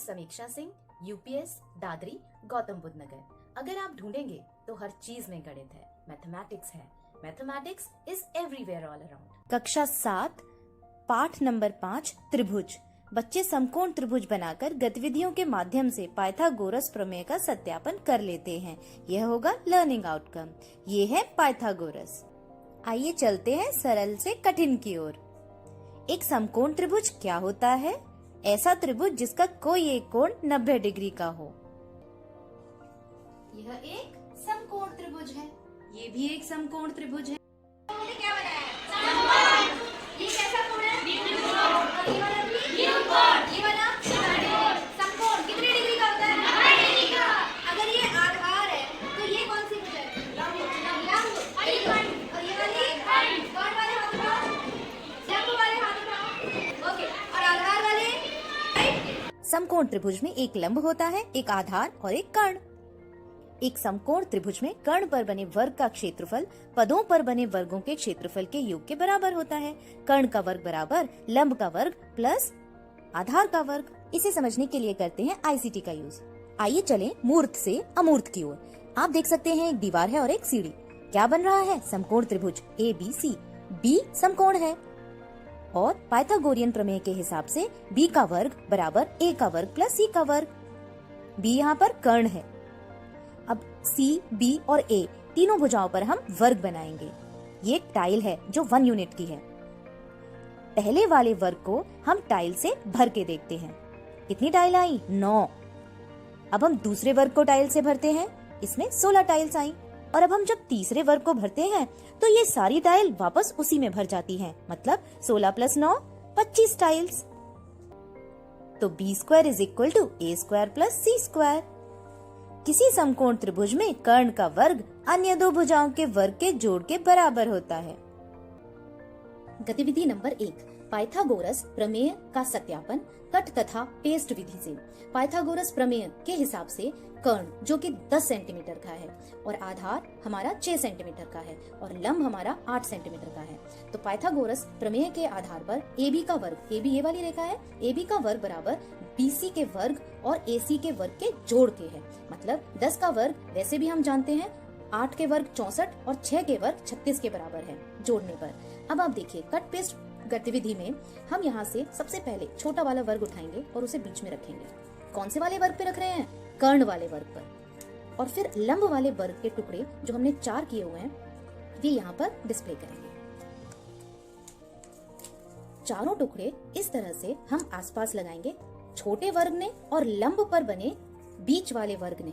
समीक्षा सिंह, यूपीएस, दादरी, गौतम बुद्ध नगर। अगर आप ढूंढेंगे तो हर चीज में गणित है, मैथमेटिक्स है। Mathematics is everywhere all around. कक्षा 7 पाठ नंबर 5 त्रिभुज। बच्चे समकोण त्रिभुज बनाकर गतिविधियों के माध्यम से पाइथागोरस प्रमेय का सत्यापन कर लेते हैं। यह होगा लर्निंग आउटकम। ये है पाइथागोरस। आइए चलते हैं सरल से कठिन की ओर। एक समकोण त्रिभुज क्या होता है? ऐसा त्रिभुज जिसका कोई एक कोण 90 डिग्री का हो। यह एक समकोण त्रिभुज है। ये भी एक समकोण त्रिभुज है। क्या बनाया है? समकोण। ये कैसा कोण है? और ये वाला भी? ये वाला? समकोण कितने डिग्री का होता है? 90 डिग्री का। अगर ये आधार है तो ये कौन सी भुज है? लंब। और ये वाली? कौन वाले हाथ उठाओ? लंब वाले हाथ उठाओ। ओके। और आधार वाले? समकोण त्रिभुज में एक लंब होता है, एक आधार और एक कर्ण। एक समकोण त्रिभुज में कर्ण पर बने वर्ग का क्षेत्रफल पदों पर बने वर्गों के क्षेत्रफल के योग के बराबर होता है। कर्ण का वर्ग बराबर लंब का वर्ग प्लस आधार का वर्ग। इसे समझने के लिए करते हैं आईसीटी का यूज। आइए चलें मूर्त से अमूर्त की ओर। आप देख सकते हैं एक दीवार है और एक सीढ़ी। क्या बन रहा है? समकोण त्रिभुज ABC। B समकोण है और पाइथागोरियन प्रमेय के हिसाब से B का वर्ग बराबर A का वर्ग प्लस C का वर्ग। B यहाँ पर कर्ण है। अब C, B और A तीनों भुजाओं पर हम वर्ग बनाएंगे। ये टाइल है जो 1 यूनिट की है। पहले वाले वर्ग को हम टाइल से भर के देखते हैं। कितनी टाइल आई? 9। अब हम दूसरे वर्ग को टाइल से भरते हैं। इसमें 16 टाइल्स आई। और अब हम जब तीसरे वर्ग को भरते हैं तो ये सारी टाइल वापस उसी में भर जाती हैं। मतलब 16 + 9 25 टाइल्स। तो B² = A² + C²। किसी समकोण त्रिभुज में कर्ण का वर्ग अन्य दो भुजाओं के वर्ग के जोड़ के बराबर होता है। गतिविधि नंबर 1, पाइथागोरस प्रमेय का सत्यापन कट तथा पेस्ट विधि से। पाइथागोरस प्रमेय के हिसाब से कर्ण जो कि 10 सेंटीमीटर का है और आधार हमारा 6 सेंटीमीटर का है और लंब हमारा 8 सेंटीमीटर का है। तो पाइथागोरस प्रमेय के आधार पर AB का वर्ग, AB ये वाली रेखा है, AB का वर्ग बराबर BC के वर्ग और AC के वर्ग के जोड़ के है। मतलब 10 का वर्ग वैसे भी हम जानते हैं 8 के वर्ग 64 और 6 के वर्ग 36 के बराबर है जोड़ने पर। अब आप देखिए कट पेस्ट गतिविधि में हम यहाँ से सबसे पहले छोटा वाला वर्ग उठाएंगे और उसे बीच में रखेंगे। कौन से वाले वर्ग पे रख रहे हैं? कर्ण वाले वर्ग पर। और फिर लंब वाले वर्ग के टुकड़े जो हमने 4 किए हुए हैं वे यहाँ पर डिस्प्ले करेंगे। चारों टुकड़े इस तरह से हम आसपास लगाएंगे। छोटे वर्ग ने और लंब पर बने बीच वाले वर्ग ने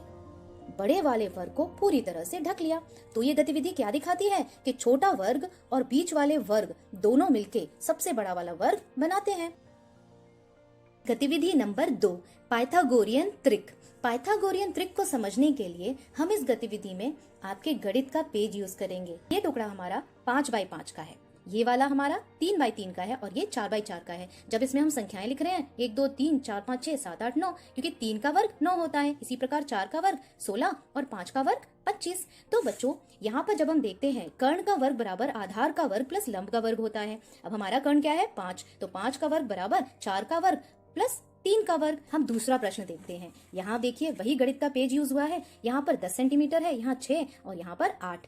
बड़े वाले वर्ग को पूरी तरह से ढक लिया। तो ये गतिविधि क्या दिखाती है कि छोटा वर्ग और बीच वाले वर्ग दोनों मिलके सबसे बड़ा वाला वर्ग बनाते हैं। गतिविधि नंबर 2, पाइथागोरियन त्रिक। पाइथागोरियन त्रिक को समझने के लिए हम इस गतिविधि में आपके गणित का पेज यूज करेंगे। ये टुकड़ा हमारा 5x5 का है, ये वाला हमारा 3x3 का है और ये 4x4 का है। जब इसमें हम संख्याएं लिख रहे हैं 1 2 3 4 5 6 7 8 9, क्योंकि 3 का वर्ग 9 होता है। इसी प्रकार 4 का वर्ग 16 और 5 का वर्ग 25। तो बच्चों यहाँ पर जब हम देखते हैं कर्ण का वर्ग बराबर आधार का वर्ग प्लस लंब का वर्ग होता है। अब हमारा कर्ण क्या है? 5। तो 5 का वर्ग बराबर 4 का वर्ग प्लस 3 का वर्ग। हम दूसरा प्रश्न देखते हैं। यहाँ देखिए वही गणित का पेज यूज हुआ है। यहाँ पर 10 सेंटीमीटर है, यहाँ 6 और यहाँ पर 8।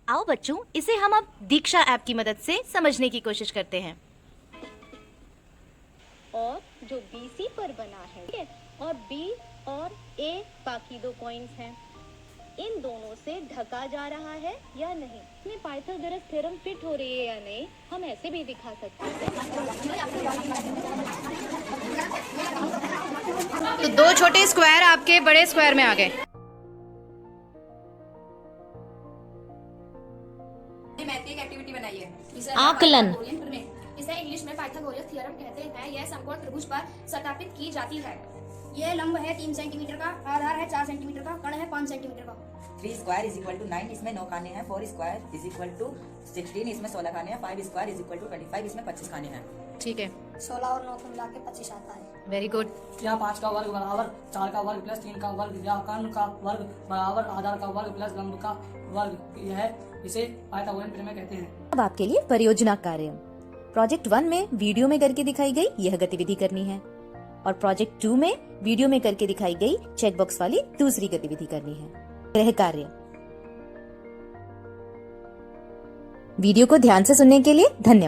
आओ बच्चों इसे हम अब दीक्षा ऐप की मदद से समझने की कोशिश करते हैं। और जो BC पर बना है, ठीक है, और B और A बाकी 2 पॉइंट्स हैं, इन दोनों से ढका जा रहा है या नहीं, इसमें पाइथागोरस थ्योरम फिट हो रही है या नहीं, हम ऐसे भी दिखा सकते हैं। तो 2 छोटे स्क्वायर आपके बड़े स्क्वायर में आ गए। मैथ एक एक्टिविटी बनाई है आकलन। इसे इंग्लिश में पाइथागोरस थ्योरम कहते हैं। यह समकोण त्रिभुज पर सत्यापित की जाती है। यह लंब है 3 सेंटीमीटर का, आधार है 4 सेंटीमीटर का, कर्ण है 5 सेंटीमीटर का। 3² = 9, इसमें 9 खाने हैं। 4² = 16, इसमें 16 खाने हैं। 5² = 25, इसमें 25 खाने हैं। ठीक है, 16 और 9 को मिला के 25 आता है। Very good. या 5 का वर्ग बराबर 4 का वर्ग प्लस 3 का वर्ग, या कर्ण का वर्ग बराबर आधार का वर्ग प्लस लंब का वर्ग, यह इसे पाइथागोरियन प्रमेय कहते हैं। अब आपके लिए परियोजना कार्य। प्रोजेक्ट 1 में वीडियो में करके दिखाई गई यह गतिविधि करनी है और प्रोजेक्ट 2 में वीडियो में करके दिखाई गई चेकबॉक्स वाली दूसरी गतिविधि करनी है। गृह कार्य। वीडियो को ध्यान से सुनने के लिए धन्यवाद।